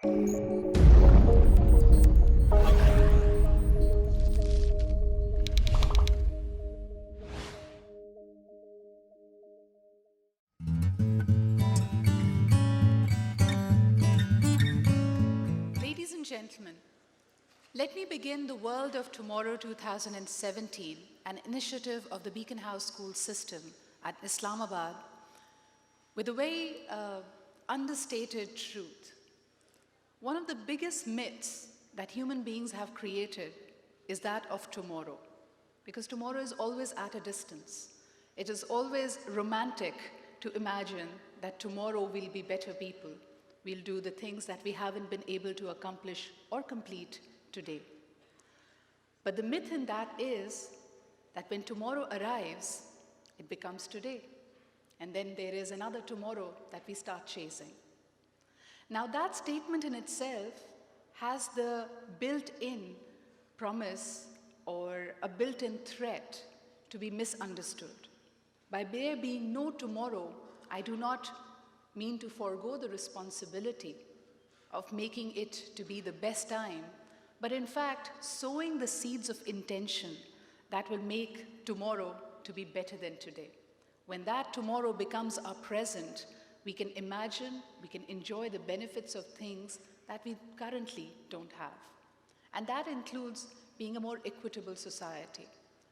Ladies and gentlemen, let me begin the World of Tomorrow 2017, an initiative of the Beacon House School System at Islamabad, with a very understated truth. One of the biggest myths that human beings have created is that of tomorrow, because tomorrow is always at a distance. It is always romantic to imagine that tomorrow we'll be better people. We'll do the things that we haven't been able to accomplish or complete today. But the myth in that is that when tomorrow arrives, it becomes today. And then there is another tomorrow that we start chasing. Now that statement in itself has the built-in promise or a built-in threat to be misunderstood. By there being no tomorrow, I do not mean to forego the responsibility of making it to be the best time, but in fact, sowing the seeds of intention that will make tomorrow to be better than today. When that tomorrow becomes our present, we can imagine, we can enjoy the benefits of things that we currently don't have. And that includes being a more equitable society,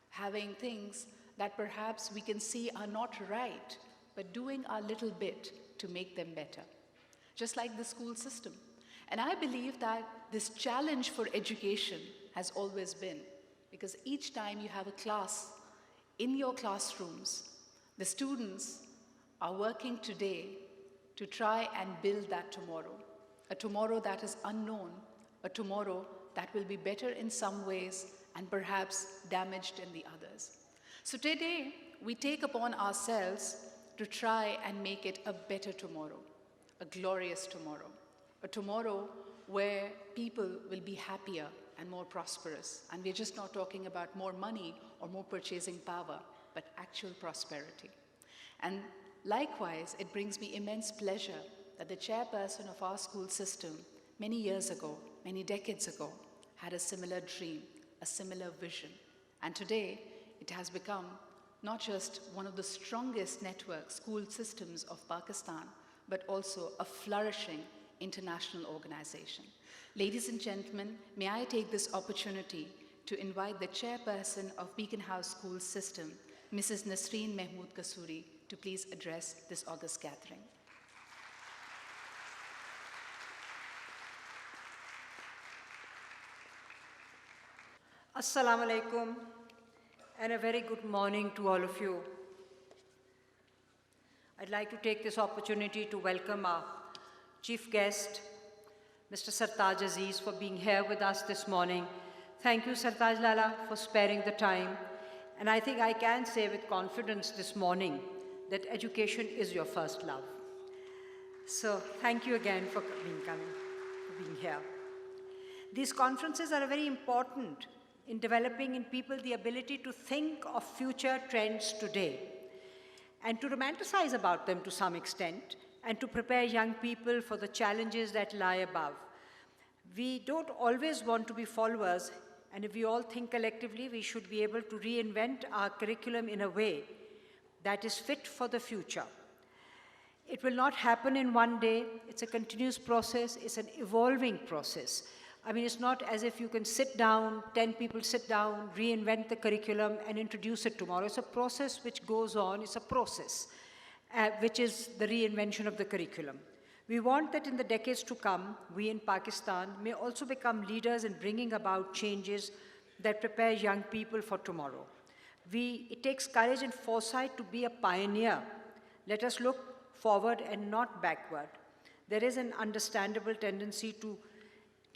having things that perhaps we can see are not right, but doing our little bit to make them better, just like the school system. And I believe that this challenge for education has always been, because each time you have a class in your classrooms, the students are working today to try and build that tomorrow, a tomorrow that is unknown, a tomorrow that will be better in some ways and perhaps damaged in the others. So today, we take upon ourselves to try and make it a better tomorrow, a glorious tomorrow, a tomorrow where people will be happier and more prosperous. And we're just not talking about more money or more purchasing power, but actual prosperity. And likewise, it brings me immense pleasure that the chairperson of our school system many years ago, many decades ago, had a similar dream, a similar vision. And today, it has become not just one of the strongest network school systems of Pakistan, but also a flourishing international organization. Ladies and gentlemen, may I take this opportunity to invite the chairperson of Beacon House School System, Mrs. Nasreen Kasuri, to please address this august gathering. Assalamu alaikum, and a very good morning to all of you. I'd like to take this opportunity to welcome our chief guest, Mr. Sartaj Aziz, for being here with us this morning. Thank you, Sartaj Lala, for sparing the time. And I think I can say with confidence this morning that education is your first love. So thank you again for being here. These conferences are very important in developing in people the ability to think of future trends today and to romanticize about them to some extent and to prepare young people for the challenges that lie above. We don't always want to be followers, and if we all think collectively, we should be able to reinvent our curriculum in a way that is fit for the future. It will not happen in one day. It's a continuous process. It's an evolving process. I mean, it's not as if you can sit down, 10 people sit down, reinvent the curriculum and introduce it tomorrow. It's a process which goes on. It's a process, which is the reinvention of the curriculum. We want that in the decades to come, we in Pakistan may also become leaders in bringing about changes that prepare young people for tomorrow. It takes courage and foresight to be a pioneer. Let us look forward and not backward. There is an understandable tendency to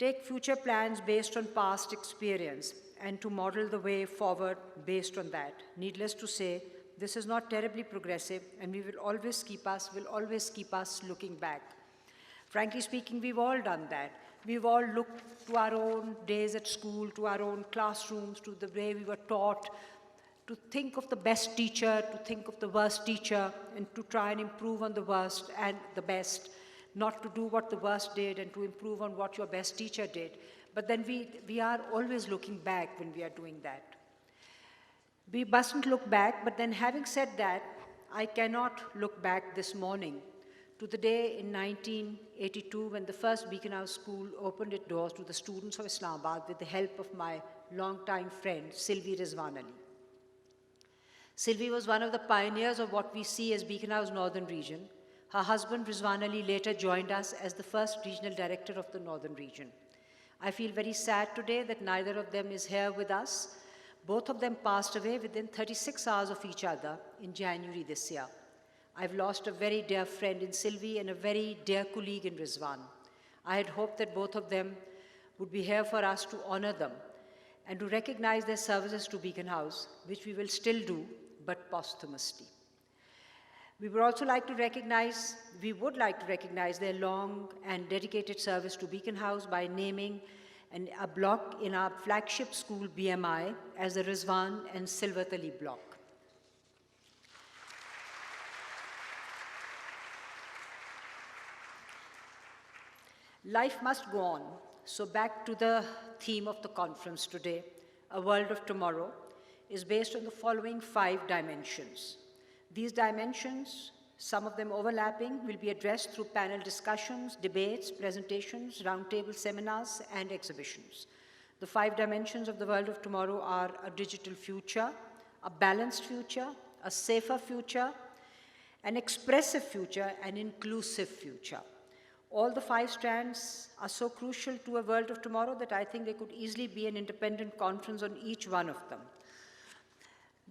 take future plans based on past experience and to model the way forward based on that. Needless to say, this is not terribly progressive, and will always keep us looking back. Frankly speaking, we've all done that. We've all looked to our own days at school, to our own classrooms, to the way we were taught, to think of the best teacher, to think of the worst teacher, and to try and improve on the worst and the best. not to do what the worst did and to improve on what your best teacher did. But then we are always looking back when we are doing that. We mustn't look back, but then having said that, I cannot look back this morning to the day in 1982 when the first Beacon House School opened its doors to the students of Islamabad with the help of my longtime friend, Sylvie Rizwan Ali. Sylvie was one of the pioneers of what we see as Beacon House Northern Region. Her husband, Rizwan Ali, later joined us as the first regional director of the Northern Region. I feel very sad today that neither of them is here with us. Both of them passed away within 36 hours of each other in January this year. I've lost a very dear friend in Sylvie and a very dear colleague in Rizwan. I had hoped that both of them would be here for us to honor them and to recognize their services to Beacon House, which we will still do, but posthumously. We would like to recognize their long and dedicated service to Beacon House by naming a block in our flagship school, BMI, as the Rizwan and Silvat Ali block. Life must go on. So back to the theme of the conference today, A World of Tomorrow, is based on the following 5 dimensions. These dimensions, some of them overlapping, will be addressed through panel discussions, debates, presentations, roundtable seminars, and exhibitions. The 5 dimensions of the world of tomorrow are a digital future, a balanced future, a safer future, an expressive future, an inclusive future. All the 5 strands are so crucial to a world of tomorrow that I think there could easily be an independent conference on each one of them.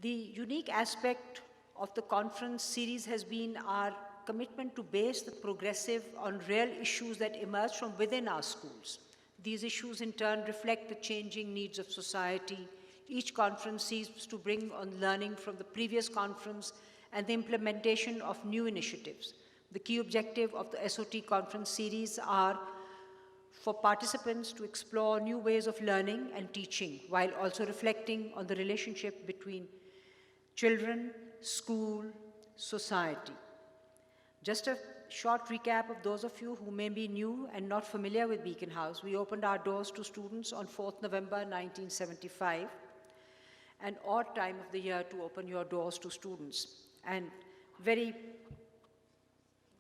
The unique aspect of the conference series has been our commitment to base the progressive on real issues that emerge from within our schools. These issues in turn reflect the changing needs of society. Each conference seeks to bring on learning from the previous conference and the implementation of new initiatives. The key objective of the SOT conference series are for participants to explore new ways of learning and teaching while also reflecting on the relationship between children, school, society. Just a short recap of those of you who may be new and not familiar with Beacon House. We opened our doors to students on 4th November 1975, an odd time of the year to open your doors to students. And very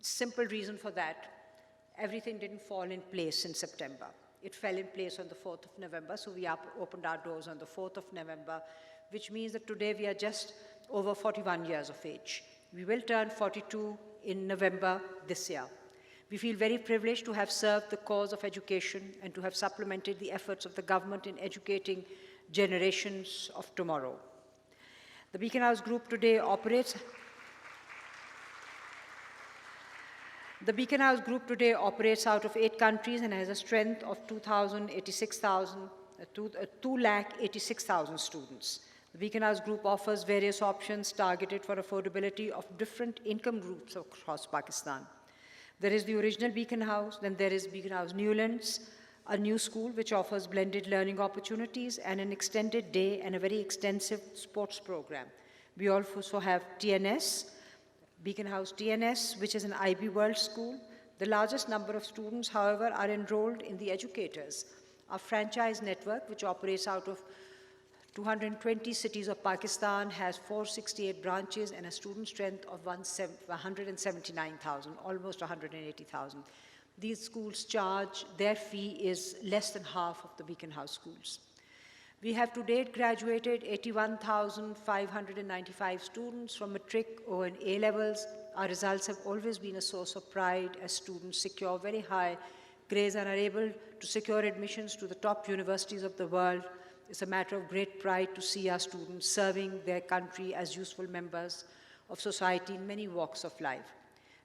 simple reason for that, everything didn't fall in place in September. It fell in place on the 4th of November, so we opened our doors on the 4th of November, which means that today we are just over 41 years of age. We will turn 42 in November this year. We feel very privileged to have served the cause of education and to have supplemented the efforts of the government in educating generations of tomorrow. The Beacon House Group today operates out of 8 countries and has a strength of 286,000 students. The Beacon House Group offers various options targeted for affordability of different income groups across Pakistan. There is the original Beacon House, then there is Beacon House Newlands, a new school which offers blended learning opportunities and an extended day and a very extensive sports program. We also have TNS, Beacon House TNS, which is an IB World School. The largest number of students, however, are enrolled in the educators. Our franchise network, which operates out of 220 cities of Pakistan, has 468 branches and a student strength of 179,000, almost 180,000. These schools charge, their fee is less than half of the Beacon House schools. We have to date graduated 81,595 students from matric, O and A levels. Our results have always been a source of pride as students secure very high grades and are able to secure admissions to the top universities of the world. It's a matter of great pride to see our students serving their country as useful members of society in many walks of life.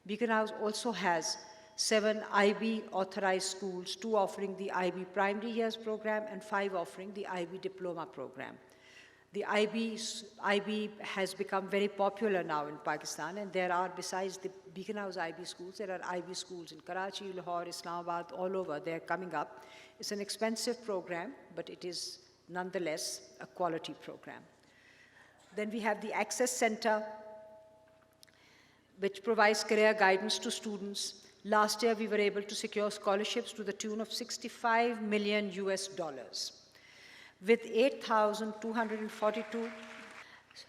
Beacon House also has 7 IB authorized schools, 2 offering the IB primary years program and 5 offering the IB diploma program. The IB has become very popular now in Pakistan, and there are, besides the Beacon House IB schools, there are IB schools in Karachi, Lahore, Islamabad, all over. They're coming up. It's an expensive program, but it is nonetheless a quality program. Then we have the Access Center, which provides career guidance to students. Last year, we were able to secure scholarships to the tune of $65 million. With 8,242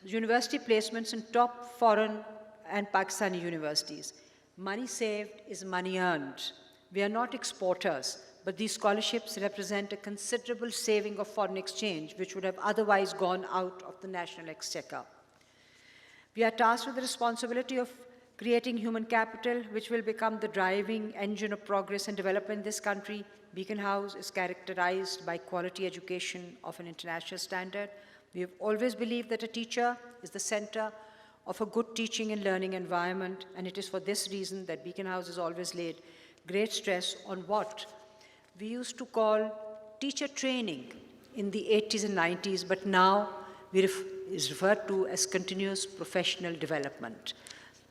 university placements in top foreign and Pakistani universities. Money saved is money earned. We are not exporters, but these scholarships represent a considerable saving of foreign exchange, which would have otherwise gone out of the national exchequer. We are tasked with the responsibility of creating human capital, which will become the driving engine of progress and development in this country. Beacon House is characterized by quality education of an international standard. We have always believed that a teacher is the center of a good teaching and learning environment, and it is for this reason that Beacon House has always laid great stress on what we used to call teacher training in the 80s and 90s, but now is referred to as continuous professional development.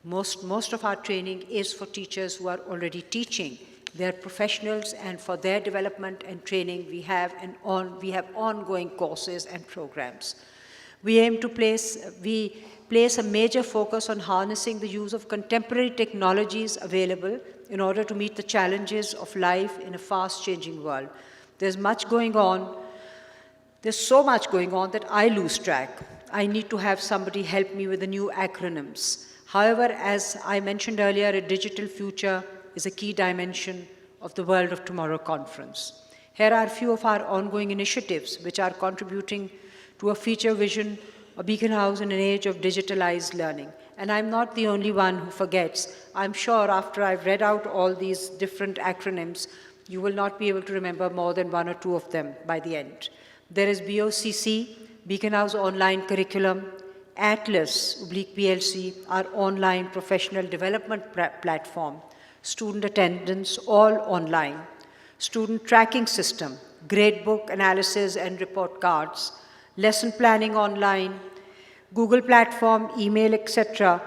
Most of our training is for teachers who are already teaching. They are professionals, and for their development and training, we have ongoing courses and programs. We place a major focus on harnessing the use of contemporary technologies available in order to meet the challenges of life in a fast-changing world. There's much going on. There's so much going on that I lose track. I need to have somebody help me with the new acronyms. However, as I mentioned earlier, a digital future is a key dimension of the World of Tomorrow conference. Here are a few of our ongoing initiatives which are contributing to a future vision of Beacon House in an age of digitalized learning. And I'm not the only one who forgets. I'm sure after I've read out all these different acronyms, you will not be able to remember more than one or two of them by the end. There is BOCC, Beacon House Online Curriculum, Atlas/PLC, our online professional development platform, student attendance, all online, student tracking system, gradebook analysis and report cards, lesson planning online, Google platform, email, etc.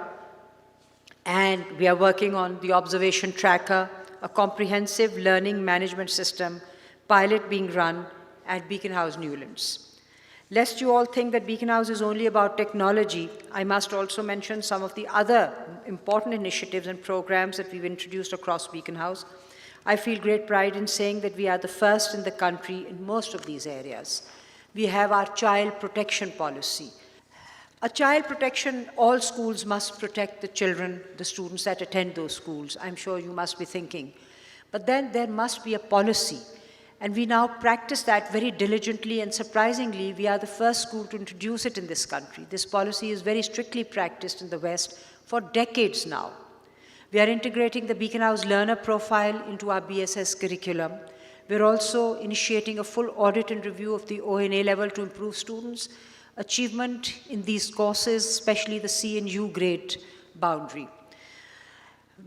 And we are working on the observation tracker, a comprehensive learning management system, pilot being run at Beacon House Newlands. Lest you all think that Beacon House is only about technology, I must also mention some of the other important initiatives and programs that we've introduced across Beacon House. I feel great pride in saying that we are the first in the country in most of these areas. We have our child protection policy. A child protection, all schools must protect the children, the students that attend those schools. I'm sure you must be thinking. But then there must be a policy. And we now practice that very diligently, and surprisingly, we are the first school to introduce it in this country. This policy is very strictly practiced in the West for decades now. We are integrating the Beacon House learner profile into our BSS curriculum. We're also initiating a full audit and review of the ONA level to improve students' achievement in these courses, especially the C and U grade boundary.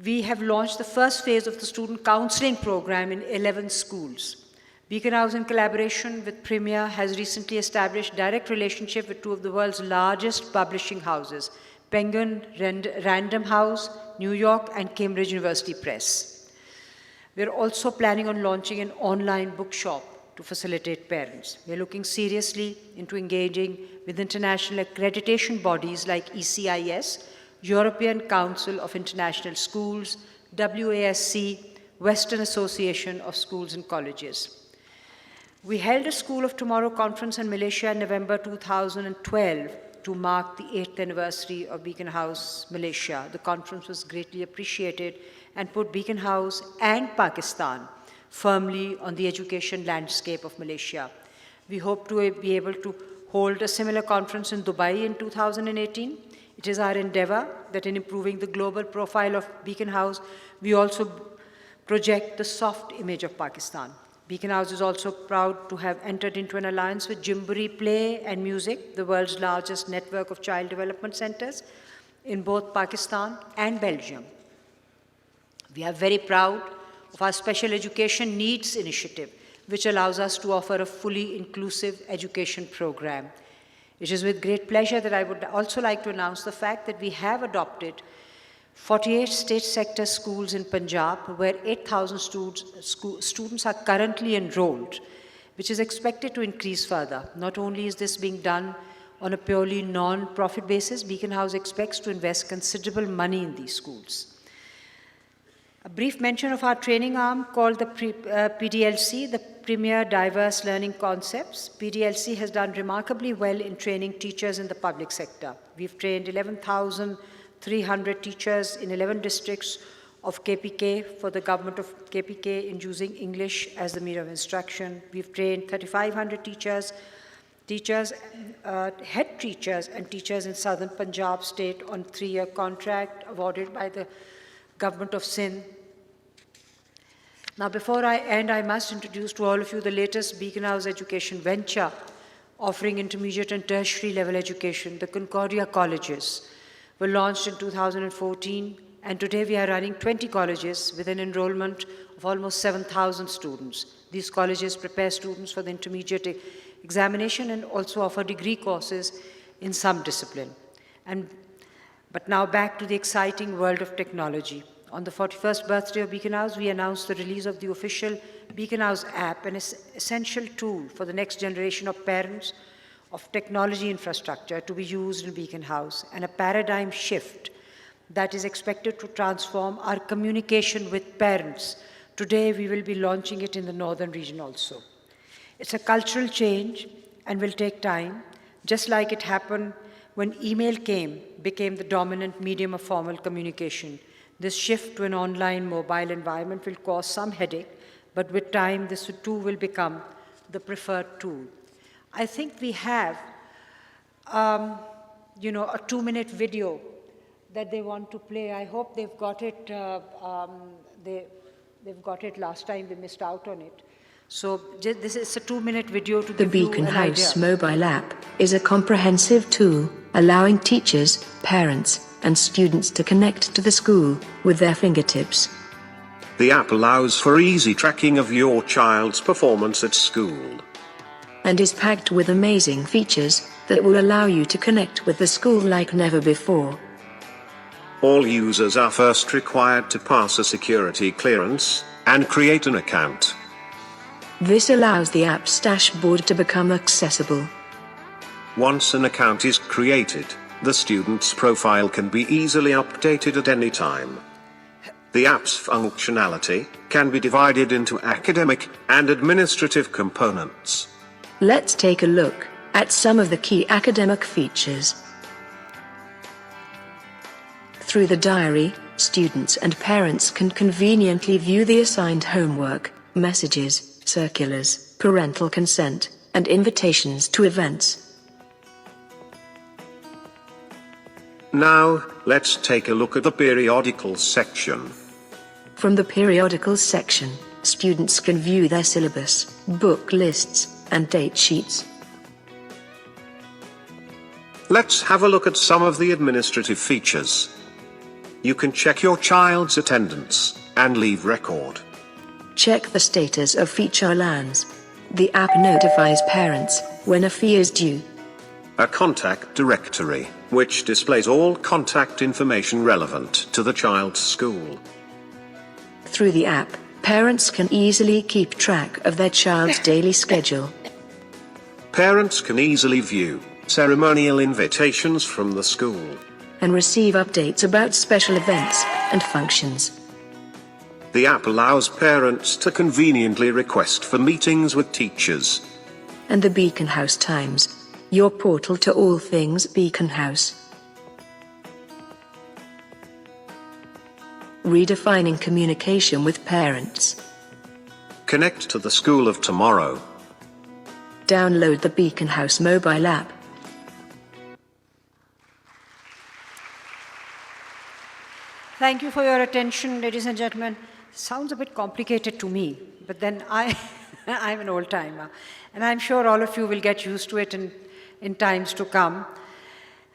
We have launched the first phase of the student counseling program in 11 schools. Beacon House, in collaboration with Premier, has recently established direct relationship with two of the world's largest publishing houses, Penguin Random House, New York, and Cambridge University Press. We're also planning on launching an online bookshop to facilitate parents. We're looking seriously into engaging with international accreditation bodies like ECIS, European Council of International Schools, WASC, Western Association of Schools and Colleges. We held a School of Tomorrow conference in Malaysia in November 2012 to mark the 8th anniversary of Beacon House, Malaysia. The conference was greatly appreciated and put Beacon House and Pakistan firmly on the education landscape of Malaysia. We hope to be able to hold a similar conference in Dubai in 2018. It is our endeavor that in improving the global profile of Beacon House, we also project the soft image of Pakistan. Beacon House is also proud to have entered into an alliance with Jamboree Play and Music, the world's largest network of child development centers in both Pakistan and Belgium. We are very proud of our Special Education Needs Initiative, which allows us to offer a fully inclusive education program. It is with great pleasure that I would also like to announce the fact that we have adopted 48 state sector schools in Punjab, where 8,000 students are currently enrolled, which is expected to increase further. Not only is this being done on a purely non-profit basis, Beacon House expects to invest considerable money in these schools. A brief mention of our training arm called the PDLC, the Premier Diverse Learning Concepts. PDLC has done remarkably well in training teachers in the public sector. We've trained 11,300 teachers in 11 districts of KPK for the government of KPK in using English as the medium of instruction. We've trained 3,500 teachers, head teachers and teachers in southern Punjab state on 3-year contract awarded by the government of Sindh. Now, before I end, I must introduce to all of you the latest Beacon House education venture offering intermediate and tertiary level education. The Concordia colleges were launched in 2014, and today we are running 20 colleges with an enrollment of almost 7,000 students. These colleges prepare students for the intermediate examination and also offer degree courses in some discipline. But now back to the exciting world of technology. On the 41st birthday of Beacon House, we announced the release of the official Beacon House app, an essential tool for the next generation of parents of technology infrastructure to be used in Beacon House, and a paradigm shift that is expected to transform our communication with parents. Today, we will be launching it in the northern region also. It's a cultural change and will take time, just like it happened when email became the dominant medium of formal communication. This shift to an online mobile environment will cause some headache, but with time, this too will become the preferred tool. I think we have, a 2-minute video that they want to play. I hope they've got it. They've got it last time. They missed out on it. So this is a 2-minute video to give you an idea. The Beacon House mobile app is a comprehensive tool allowing teachers, parents, and students to connect to the school with their fingertips. The app allows for easy tracking of your child's performance at school and is packed with amazing features that will allow you to connect with the school like never before. All users are first required to pass a security clearance and create an account. This allows the app's dashboard to become accessible. Once an account is created, the student's profile can be easily updated at any time. The app's functionality can be divided into academic and administrative components. Let's take a look at some of the key academic features. Through the diary, students and parents can conveniently view the assigned homework, messages, circulars, parental consent, and invitations to events. Now, let's take a look at the periodicals section. From the periodicals section, students can view their syllabus, book lists, and date sheets. Let's have a look at some of the administrative features. You can check your child's attendance and leave record. Check the status of feature lands. The app notifies parents when a fee is due. A contact directory, which displays all contact information relevant to the child's school. Through the app, parents can easily keep track of their child's daily schedule. Parents can easily view ceremonial invitations from the school and receive updates about special events and functions. The app allows parents to conveniently request for meetings with teachers. And the Beacon House Times, your portal to all things Beacon House. Redefining communication with parents. Connect to the school of tomorrow. Download the Beacon House mobile app. Thank you for your attention, ladies and gentlemen. Sounds a bit complicated to me, but then I'm an old-timer, and I'm sure all of you will get used to it in times to come.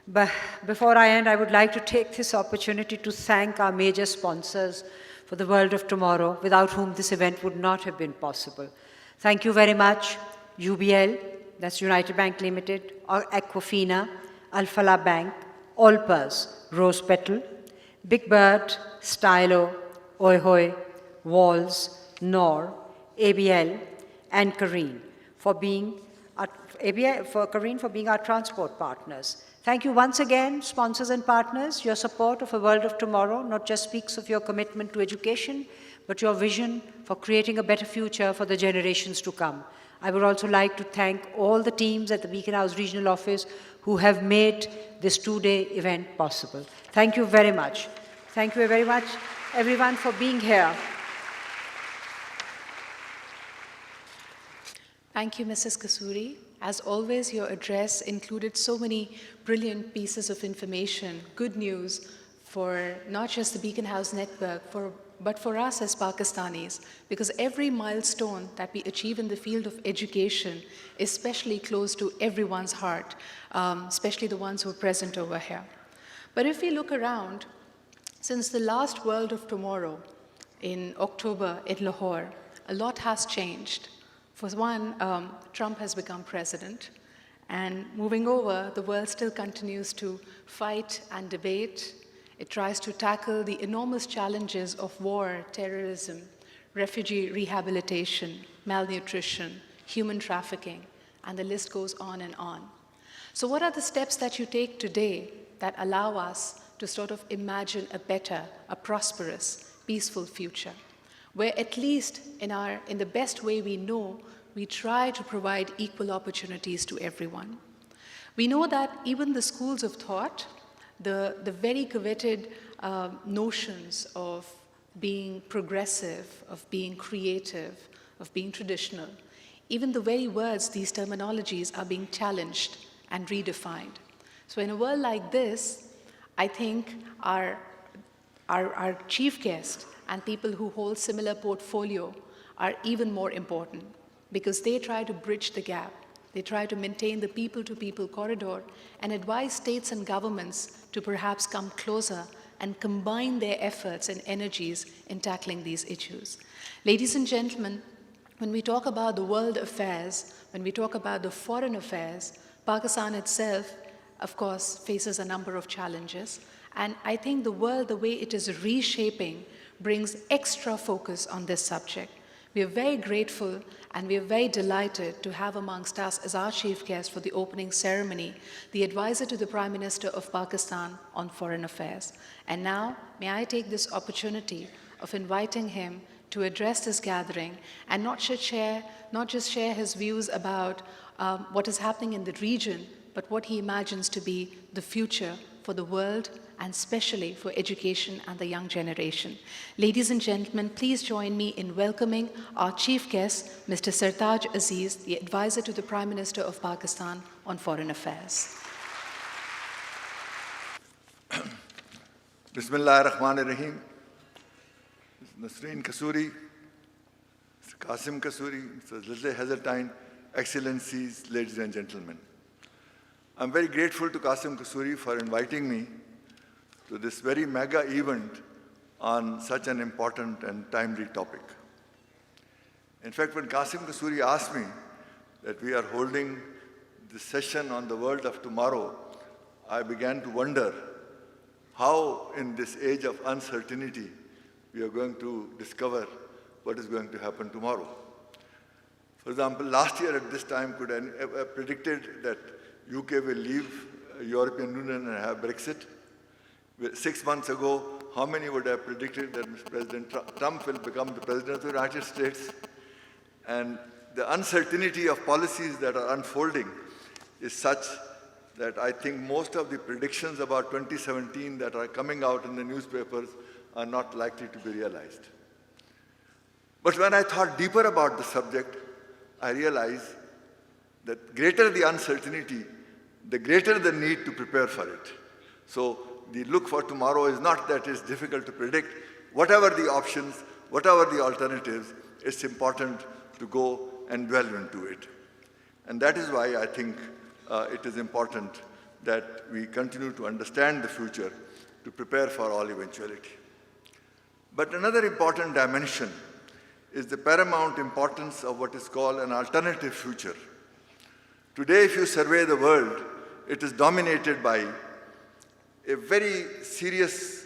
But before I end, I would like to take this opportunity to thank our major sponsors for the world of tomorrow, without whom this event would not have been possible. Thank you very much, UBL, that's United Bank Limited, or Aquafina, Al-Falah Bank, Allpers, Rose Petal, Big Bird, Stylo, Oi Hoi, Walls, Nor, ABL, and Kareen for being our transport partners. Thank you once again, sponsors and partners. Your support of a world of tomorrow not just speaks of your commitment to education, but your vision for creating a better future for the generations to come. I would also like to thank all the teams at the Beacon House Regional Office who have made this two-day event possible. Thank you very much. Thank you very much, everyone, for being here. Thank you, Mrs. Kasuri. As always, your address included so many brilliant pieces of information, good news for not just the Beacon House network, but for us as Pakistanis, because every milestone that we achieve in the field of education is especially close to everyone's heart, especially the ones who are present over here. But if we look around, since the last World of Tomorrow in October in Lahore, a lot has changed. For one, Trump has become president, and moving over, the world still continues to fight and debate. It tries to tackle the enormous challenges of war, terrorism, refugee rehabilitation, malnutrition, human trafficking, and the list goes on and on. So what are the steps that you take today that allow us to sort of imagine a better, a prosperous, peaceful future, where at least in the best way we know, we try to provide equal opportunities to everyone. We know that even the schools of thought, the very coveted notions of being progressive, of being creative, of being traditional, even the very words, these terminologies are being challenged and redefined. So in a world like this, I think our chief guest and people who hold similar portfolio are even more important because they try to bridge the gap. They try to maintain the people-to-people corridor and advise states and governments to perhaps come closer and combine their efforts and energies in tackling these issues. Ladies and gentlemen, when we talk about the world affairs, when we talk about the foreign affairs, Pakistan itself, of course, faces a number of challenges. And I think the world, the way it is reshaping, brings extra focus on this subject. We are very grateful and we are very delighted to have amongst us as our chief guest for the opening ceremony, the advisor to the Prime Minister of Pakistan on Foreign Affairs. And now, may I take this opportunity of inviting him to address this gathering and not just share his views about what is happening in the region, but what he imagines to be the future for the world and especially for education and the young generation. Ladies and gentlemen, please join me in welcoming our chief guest, Mr. Sartaj Aziz, the advisor to the Prime Minister of Pakistan on Foreign Affairs. Bismillah ar-Rahman ar-Rahim. Nasreen Kasuri, Mr. Qasim Kasuri, Mr. Little Hazeltine, Excellencies, ladies and gentlemen. I'm very grateful to Qasim Kasuri for inviting me to this very mega event on such an important and timely topic. In fact, when Qasim Kasuri asked me that we are holding this session on the world of tomorrow, I began to wonder how in this age of uncertainty we are going to discover what is going to happen tomorrow. For example, last year at this time, could I have predicted that UK will leave European Union and have Brexit? 6 months ago, how many would have predicted that Mr. President Trump will become the President of the United States? And the uncertainty of policies that are unfolding is such that I think most of the predictions about 2017 that are coming out in the newspapers are not likely to be realized. But when I thought deeper about the subject, I realized that greater the uncertainty, the greater the need to prepare for it. So the look for tomorrow is not that it's difficult to predict. Whatever the options, whatever the alternatives, it's important to go and delve into it. And that is why I think it is important that we continue to understand the future to prepare for all eventuality. But another important dimension is the paramount importance of what is called an alternative future. Today, if you survey the world, it is dominated by a very serious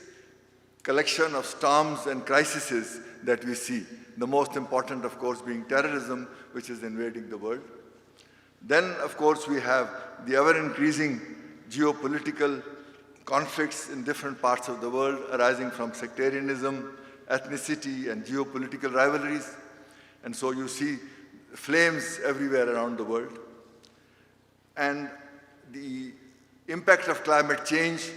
collection of storms and crises that we see. The most important, of course, being terrorism, which is invading the world. Then, of course, we have the ever-increasing geopolitical conflicts in different parts of the world arising from sectarianism, ethnicity, and geopolitical rivalries. And so you see flames everywhere around the world. And the impact of climate change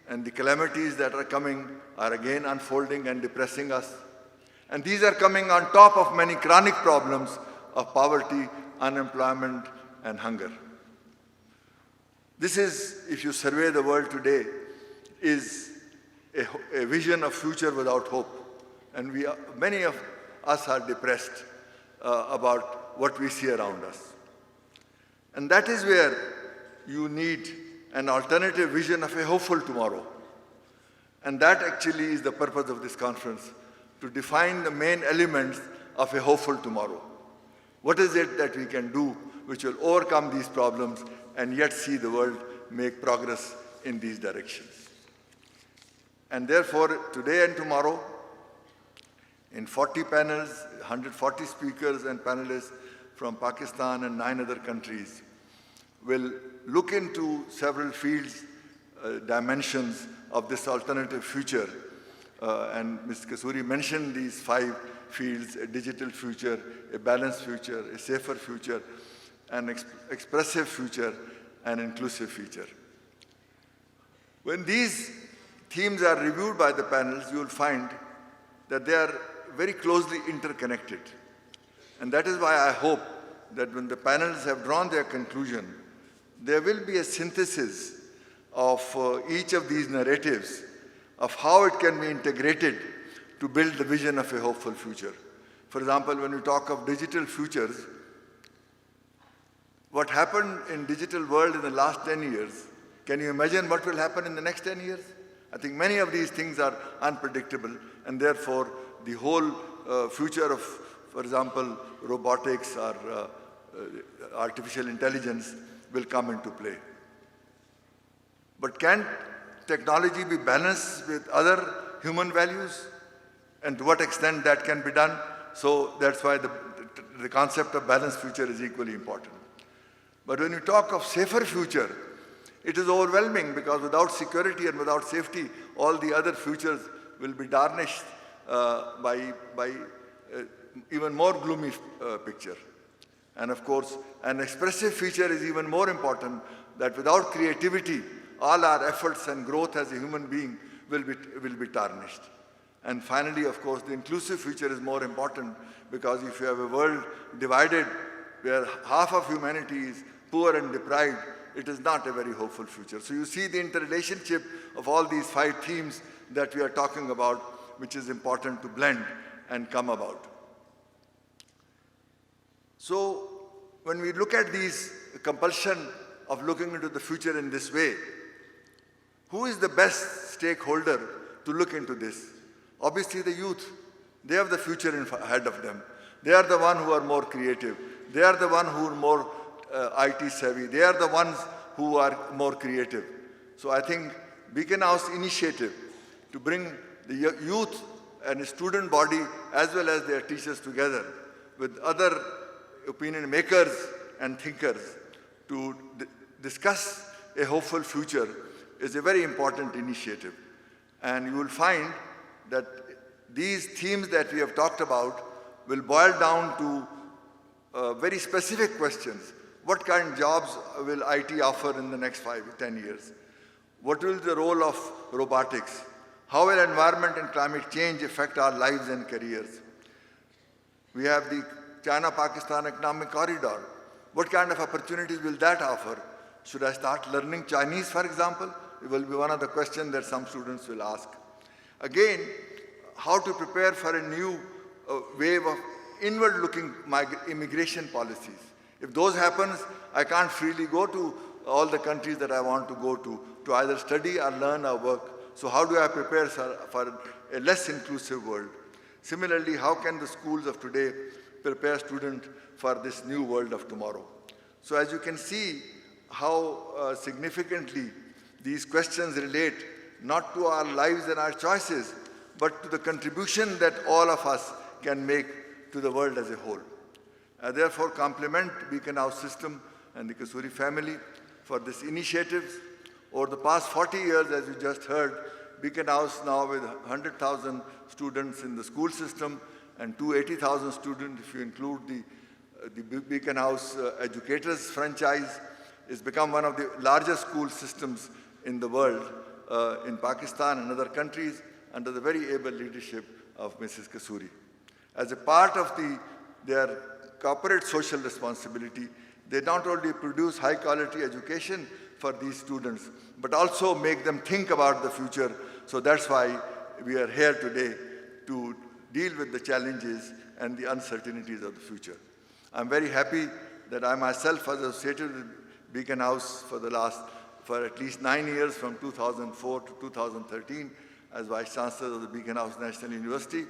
and the calamities that are coming are again unfolding and depressing us. And these are coming on top of many chronic problems of poverty, unemployment, and hunger. This is, if you survey the world today, is a vision of future without hope. And many of us are depressed about what we see around us. And that is where you need an alternative vision of a hopeful tomorrow. And that actually is the purpose of this conference, to define the main elements of a hopeful tomorrow. What is it that we can do which will overcome these problems and yet see the world make progress in these directions? And therefore, today and tomorrow, in 40 panels, 140 speakers and panelists from Pakistan and 9 other countries will look into several fields, dimensions of this alternative future. And Ms. Kasuri mentioned these 5 fields: a digital future, a balanced future, a safer future, an expressive future, and inclusive future. When these themes are reviewed by the panels, you will find that they are very closely interconnected. And that is why I hope that when the panels have drawn their conclusion, there will be a synthesis of each of these narratives of how it can be integrated to build the vision of a hopeful future. For example, when we talk of digital futures, what happened in digital world in the last 10 years, can you imagine what will happen in the next 10 years? I think many of these things are unpredictable, and therefore the whole future of, for example, robotics or artificial intelligence will come into play. But can technology be balanced with other human values? And to what extent that can be done? So that's why the concept of balanced future is equally important. But when you talk of safer future, it is overwhelming, because without security and without safety, all the other futures will be tarnished by even more gloomy picture. And of course, an expressive future is even more important, that without creativity, all our efforts and growth as a human being will be tarnished. And finally, of course, the inclusive future is more important, because if you have a world divided where half of humanity is poor and deprived, it is not a very hopeful future. So you see the interrelationship of all these 5 themes that we are talking about, which is important to blend and come about. So when we look at these compulsion of looking into the future in this way, who is the best stakeholder to look into this? Obviously the youth. They have the future ahead of them. They are the ones who are more creative. They are the ones who are more IT savvy. They are the ones who are more creative. So I think Beacon House initiative to bring the youth and the student body as well as their teachers together with other opinion makers and thinkers to discuss a hopeful future is a very important initiative. And you will find that these themes that we have talked about will boil down to very specific questions. What kind of jobs will IT offer in the next 5-10 years? What will be the role of robotics? How will environment and climate change affect our lives and careers? We have the China-Pakistan Economic Corridor. What kind of opportunities will that offer? Should I start learning Chinese, for example? It will be one of the questions that some students will ask. Again, how to prepare for a new wave of inward-looking immigration policies. If those happens, I can't freely go to all the countries that I want to go to either study or learn or work. So how do I prepare for a less inclusive world? Similarly, how can the schools of today prepare students for this new world of tomorrow? So as you can see how significantly these questions relate not to our lives and our choices, but to the contribution that all of us can make to the world as a whole. I therefore compliment Beacon House system and the Kasuri family for this initiative. Over the past 40 years, as you just heard, Beacon House now with 100,000 students in the school system and 280,000 students if you include the Beacon House Educators franchise, has become one of the largest school systems in the world, in Pakistan and other countries, under the very able leadership of Mrs. Kasuri. As a part of their corporate social responsibility, they not only produce high-quality education for these students, but also make them think about the future. So that's why we are here today to deal with the challenges and the uncertainties of the future. I'm very happy that I myself was associated with Beacon House for at least 9 years, from 2004 to 2013, as Vice Chancellor of the Beacon House National University.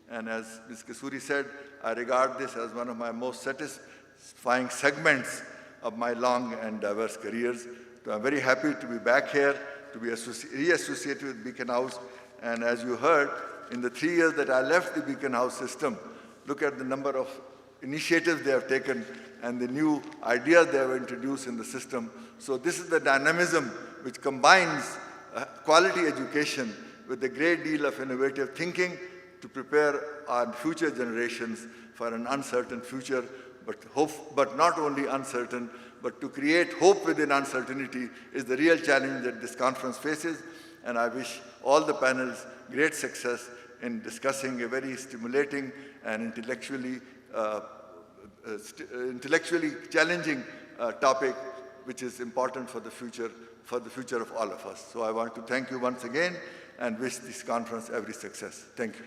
And as Ms. Kasuri said, I regard this as one of my most satisfying segments of my long and diverse careers. So I'm very happy to be back here, to be reassociated with Beacon House. And as you heard, in the 3 years that I left the Beacon House system, look at the number of initiatives they have taken and the new ideas they have introduced in the system. So this is the dynamism which combines quality education with a great deal of innovative thinking to prepare our future generations for an uncertain future, but not only uncertain, but to create hope within uncertainty is the real challenge that this conference faces. And I wish all the panels great success in discussing a very stimulating and intellectually challenging topic, which is important for the future of all of us. So I want to thank you once again and wish this conference every success. Thank you.